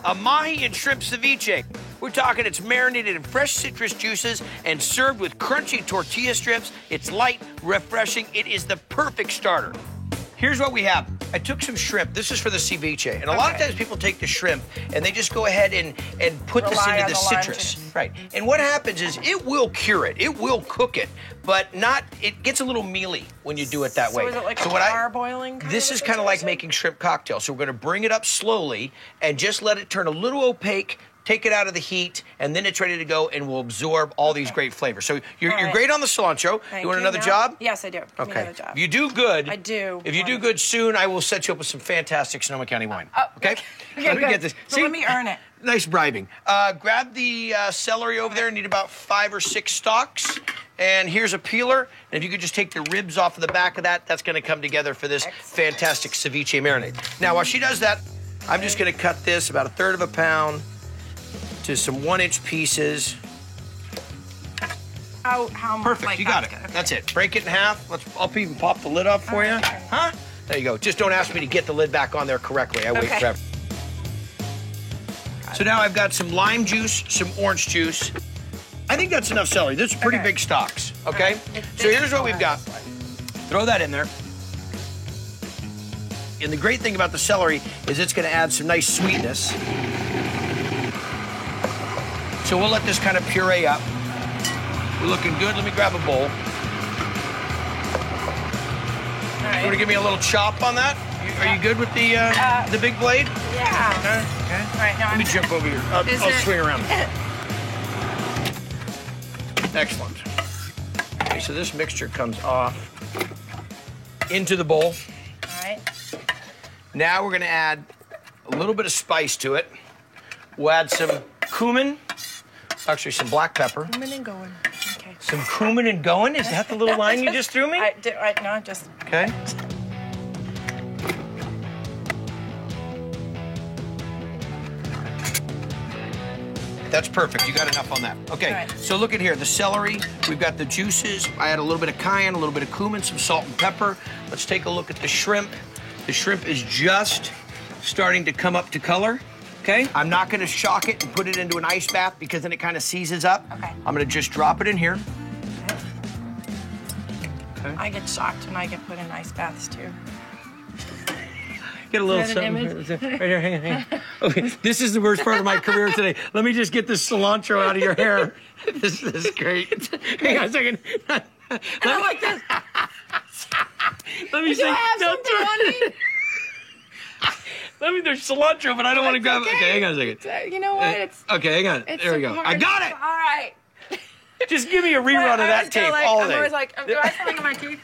a mahi and shrimp ceviche. We're talking it's marinated in fresh citrus juices and served with crunchy tortilla strips. It's light, refreshing. It is the perfect starter. Here's what we have. I took some shrimp. This is for the ceviche. And a lot of times people take the shrimp and they just go ahead and put this into the citrus. Right. And what happens is it will cure it. It will cook it. But it gets a little mealy when you do it that way. So is it like parboiling? This is kind of like making shrimp cocktail. So we're going to bring it up slowly and just let it turn a little opaque. Take it out of the heat, and then it's ready to go, and will absorb all these great flavors. So you're great on the cilantro. You want another job? Yes, I do. Give me another job. If you do good, I do. If you do good soon, I will set you up with some fantastic Sonoma County wine. Okay. Let me get this. So let me earn it. Nice bribing. Grab the celery over there. Need about 5 or 6 stalks. And here's a peeler. And if you could just take the ribs off of the back of that, that's going to come together for this fantastic ceviche marinade. Now, while she does that, I'm just going to cut this about 1/3 of a pound to some 1-inch pieces. How Perfect, like you got it. Okay. That's it. Break it in half. I'll even pop the lid off for you. Huh? There you go. Just don't ask me to get the lid back on there correctly. I wait forever. So now I've got some lime juice, some orange juice. I think that's enough celery. This is pretty big stalks, okay? So here's what we've got. Throw that in there. And the great thing about the celery is it's going to add some nice sweetness. So we'll let this kind of puree up. We're looking good. Let me grab a bowl. All right. You want to give me a little chop on that? Are you good with the big blade? Yeah. Okay. All right, now Let me jump over here. I'll swing around. Excellent. Okay, so this mixture comes off into the bowl. All right. Now we're going to add a little bit of spice to it. We'll add some cumin. Actually, some black pepper. Cumin and going. Okay. Some cumin and going? Is that the little line you just threw me? No, just... Okay. That's perfect. You got enough on that. Okay, right. So look at here. The celery, we've got the juices. I add a little bit of cayenne, a little bit of cumin, some salt and pepper. Let's take a look at the shrimp. The shrimp is just starting to come up to color. Okay, I'm not going to shock it and put it into an ice bath because then it kind of seizes up. Okay. I'm going to just drop it in here. Okay. I get shocked when I get put in ice baths too. Get a little something. Right here, hang on. Okay, this is the worst part of my career today. Let me just get this cilantro out of your hair. This is great. Hang on a second. I don't like this. Let me see. There's cilantro, but I don't want to grab it. Okay, hang on a second. You know what? Okay, hang on. There we go. I got it. All right. Just give me a rerun of that tape all day. I'm always like, do I have something in my teeth?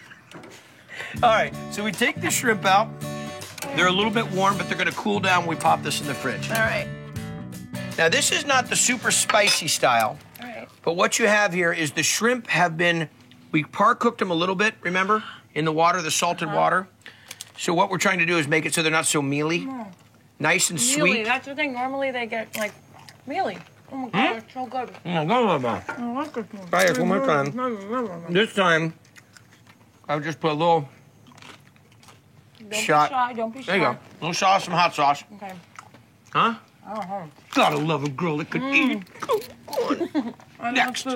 All right, so we take the shrimp out. They're a little bit warm, but they're going to cool down when we pop this in the fridge. All right. Now, this is not the super spicy style. All right. But what you have here is the shrimp have been, we par-cooked them a little bit, remember? In the water, the salted water. So what we're trying to do is make it so they're not so mealy. Nice and sweet. Mealy, that's the thing. Normally they get, like, mealy. Oh, my God, it's so good. Try it one more time. This time, I'll just put a little shot. Don't be shy. There you go. A little sauce, some hot sauce. Okay. Huh? Oh, Gotta love a girl that could eat. Next.